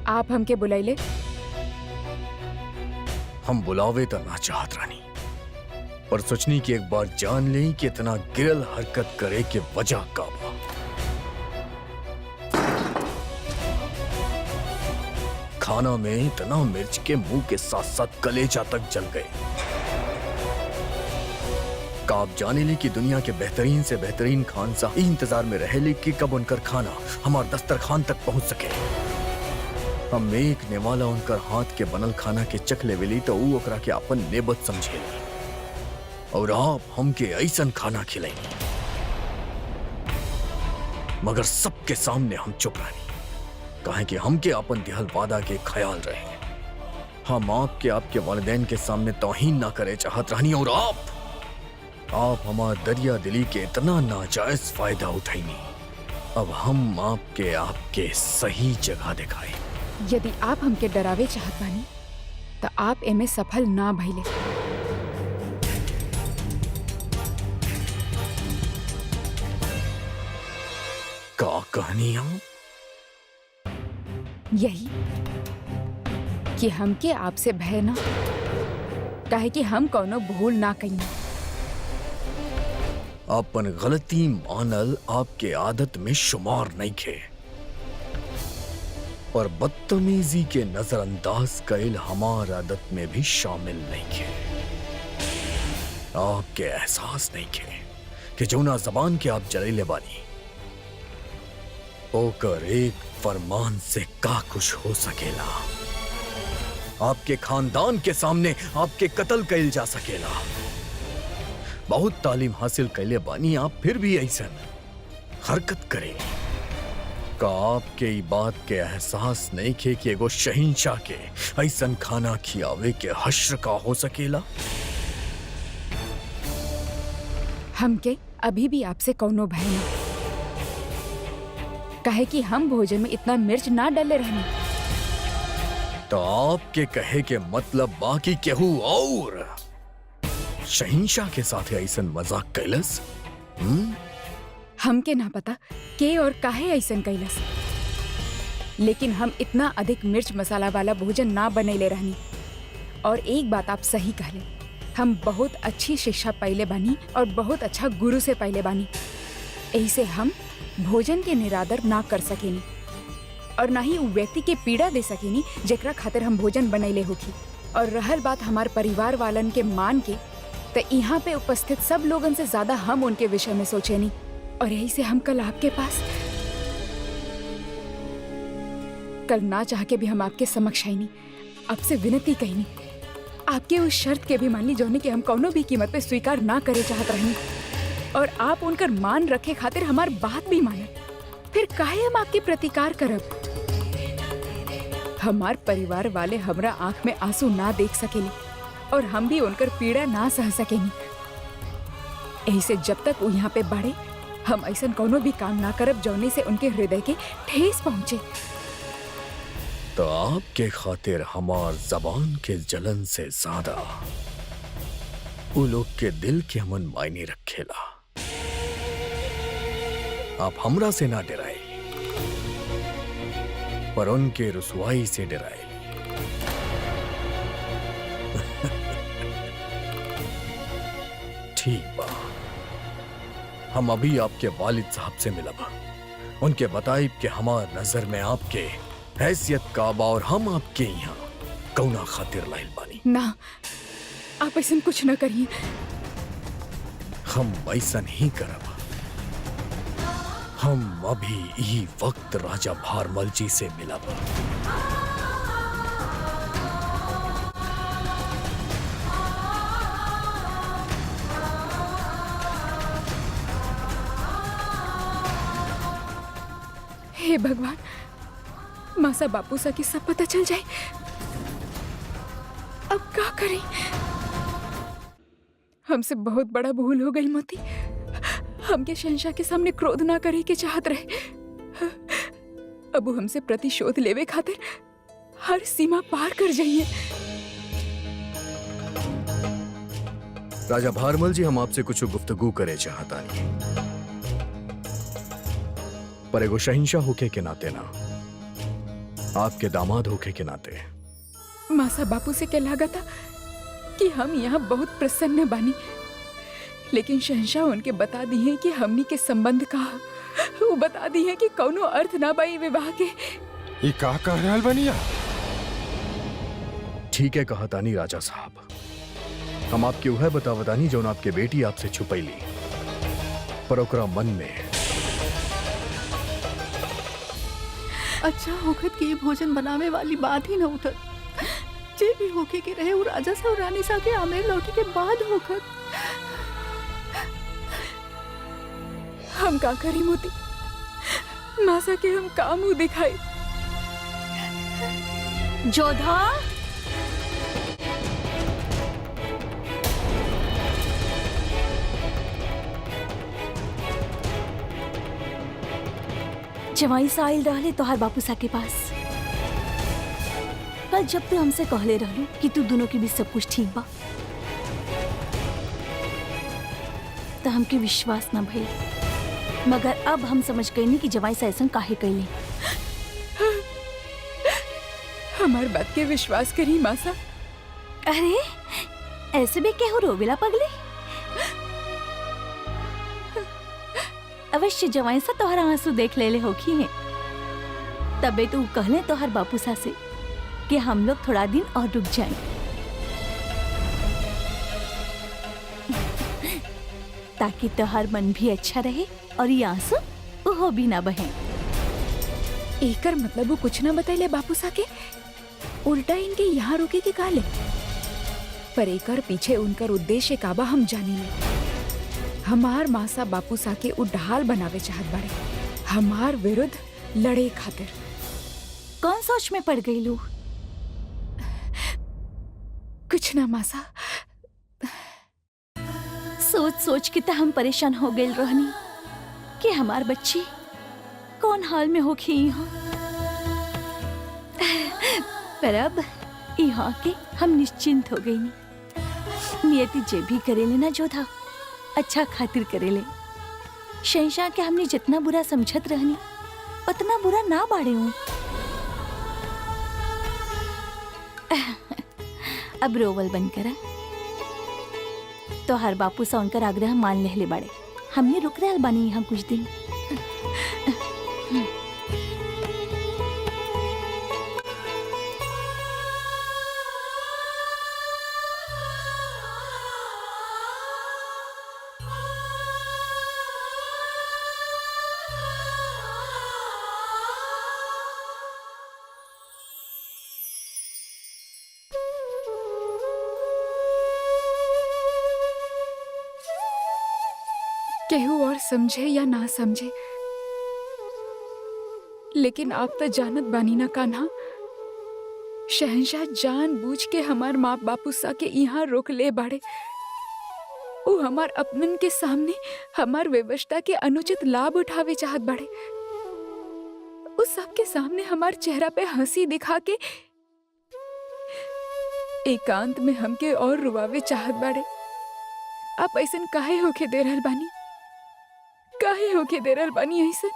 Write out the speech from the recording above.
आप हमके बुलाइले? हम बुलावे तो ना चाहत रानी, पर सोचनी कि एक बार जान लें कि इतना गिरल हरकत करे के वजह का बा। खाना में इतना मिर्च के मुंह के साथ साथ कलेजा तक जल गए। का आप जाने ली कि दुनिया के बेहतरीन से बेहतरीन खानसा इंतजार में रहे ली कि कब उनकर खाना हमार दस्तरखान तक पहुंच सके। हम एक नेवाला उनकर हाथ के बनल खाना के चखले वेली तो ऊ ओकरा के अपन नेबत समझेली, और आप हमके ऐसन खाना खिलाइनी। मगर सबके सामने हम चुप रहनी, कहे कि हमके अपन दिहल वादा के ख्याल रहे। हम आपके वालिदैन के सामने तौहीन ना करे चाहत रहनी, और आप हमार दरिया दिली के इतना नाजायज फायदा उठाईनी। अब हम आपके सही जगह दिखाए। यदि आप हमके डरावे चाहत बानी तो आप एमे सफल ना भइले। का कहनी हम? यही कि हमके आपसे भय ना, काहे कि हम कोनो भूल ना कइनी। अपन गलती मानल आपके आदत में शुमार नहीं खे, और बदतमीजी के नजरअंदाज कईल हमार आदत में भी शामिल नहीं खे। आपके एहसास नहीं खे कि जौना जबान के आप जलीले बानी ओकर एक फरमान से का कुछ हो सकेला। आपके खानदान के सामने आपके कत्ल कईल जा सकेला। बहुत तालीम हासिल कैले बानी आप, फिर भी ऐसन हरकत करेंगे। का आपके ई बात के एहसास नहीं खे कि एगो शहिंशाह के ऐसन खाना खियावे के हश्र का हो सकेला? हमके अभी भी आपसे कौनो भय ना, काहे कि हम भोजन में इतना मिर्च ना डाले रहने। तो आपके कहे के मतलब बाकी केहू और शहिंशाह के साथ ऐसन मजाक कैलस? हमके ना पता के और काहे ऐसन कैलस, लेकिन हम इतना अधिक मिर्च मसाला वाला भोजन ना बनैले रहनी। और एक बात आप सही कहले, हम बहुत अच्छी शिक्षा पाइले बानी और बहुत अच्छा गुरु से पाइले बानी। ऐसे हम भोजन के निरादर ना कर सकेनी और ना ही उ व्यक्ति के पीड़ा दे सकेनी जेकरा खातिर हम भोजन बनैले होखी। और रहल बात हमार परिवार वालन के मान के, तो यहाँ पे उपस्थित सब लोगन से ज्यादा हम उनके विषय में सोचेनी। और यही से हम कल आपके पास, कल ना चाह के भी हम आपके समक्ष आईनी, आपसे विनती कहनी। आपके उस शर्त के भी मान ली जोने के हम कौनो भी कीमत पे स्वीकार ना करे चाहत रहनी, और आप उनकर मान रखे खातिर हमार बात भी माने। फिर काहे हम आपके प्रतिकार करब? हमार परिवार वाले हमरा आंख में आंसू ना देख सकेली और हम भी उनकर पीड़ा ना सह सकेनी। ऐसे जब तक वो यहाँ पे बढ़े, हम ऐसा कोनो भी काम ना करब जौने से उनके हृदय के ठेस पहुंचे। तो आपके खातिर हमार जबान के जलन से ज्यादा वो लोग के दिल के अमन मायने रखेला। आप हमरा से ना डराए, पर उनके रुसवाई से डराए। ठीक बा, हम अभी आपके वालिद साहब से मिलब। उनके बताइब के हमार नजर में आपके हैसियत काबा और हम आपके यहाँ कौना खातिर लाइल बानी। ना, आप ऐसा कुछ ना करिए। हम ऐसा नहीं करब। हम अभी यही वक्त राजा भारमल जी से मिलब। हे भगवान, मासा बापू सा की सब पता चल जाए। अब क्या करें? हमसे बहुत बड़ा भूल हो गई मोती। हमके शहंशाह के सामने क्रोध ना करे के चाहत रहे। अब वो हमसे प्रतिशोध लेवे खातिर हर सीमा पार कर जाइए। राजा भारमल जी, हम आपसे कुछ गुफ्तगू करे चाहता नहीं, पर एगो शहंशाह होके के नाते ना आपके दामाद होके के नाते। मासा बापू से क्या लगा था कि हम यहाँ बहुत प्रसन्न बानी, लेकिन शहंशाह उनके बता दी है कि हमनी के संबंध का वो बता दी है कि कौनो अर्थ ना बाई विवाह के। ये का कह रहल बनिया? ठीक है कहा तानी राजा साहब, हम आपके वह बतावतानी जो आपके बेटी आपसे छुपैली, पर ओकरा मन में अच्छा होखत कि ये भोजन बनावे वाली बात ही न उठत। जे भी होके के रहे वो राजा सा और रानी सा के आमेर लौटी के बाद होखत। हम का करी मोती, मासा के हम का मुंह दिखाई। जोधा, जवाई साइल रहले तोहार बापू सा के पास। कल जब तू हमसे कहले रहलू कि तू दोनों के बीच सब कुछ ठीक बा, तो हमके विश्वास न भइल, मगर अब हम समझ गए कि जवाई सा ऐसा काहे कैली। हमार बात के विश्वास करी मासा। अरे ऐसे भी केहू रोवेला पगले? अवश्य जवाई सा तोहरा आंसू देख लेले होखी है, तबे तू कहले तोहर बापू सा से कि हम लोग थोड़ा दिन और रुक जाएं। ताकि तोहर मन भी अच्छा रहे और ये आंसू उहो भी ना बहे। एकर मतलब वो कुछ ना बतैले बापू सा के, उल्टा इनके यहाँ रुके के काले। पर एकर पीछे उनकर उद्देश्य काबा हम जानी ले। हमार मासा बापू सा के उड्ढाल बनावे चाहत बाड़े, हमार विरुद्ध लड़े खातिर। कौन सोच में पड़ गई लू? कुछ ना मासा, सोच सोच के तो हम परेशान हो गए रहनी कि हमार बच्ची कौन हाल में होखी यहाँ। पर अब यहाँ के हम निश्चिंत हो गई। नियति जे भी करेले ना जोधा, अच्छा खातिर करेले। शहंशाह के हमने जितना बुरा समझत रहनी उतना बुरा ना बाड़े हूँ। अब रोवल बंद करा। तो हर बापू सा उनकर आग्रह मान लेले बाड़े, हमने रुक रहल बानी यहाँ कुछ दिन। केहू और समझे या ना समझे, लेकिन आप तो जानत बानी ना कान्हा, शहंशाह जानबूझ के हमार माँ बापू सा के यहाँ रोक ले बाड़े। वो हमार अपनन के सामने हमार व्यवस्था के अनुचित लाभ उठावे चाहत बाड़े। उस सबके सामने हमार चेहरा पे हंसी दिखा के एकांत में हमके और रुवावे चाहत बाड़े। आप ऐसन काहे होके दे रहल बानी? काहे होके दे रहल बानी ऐसन?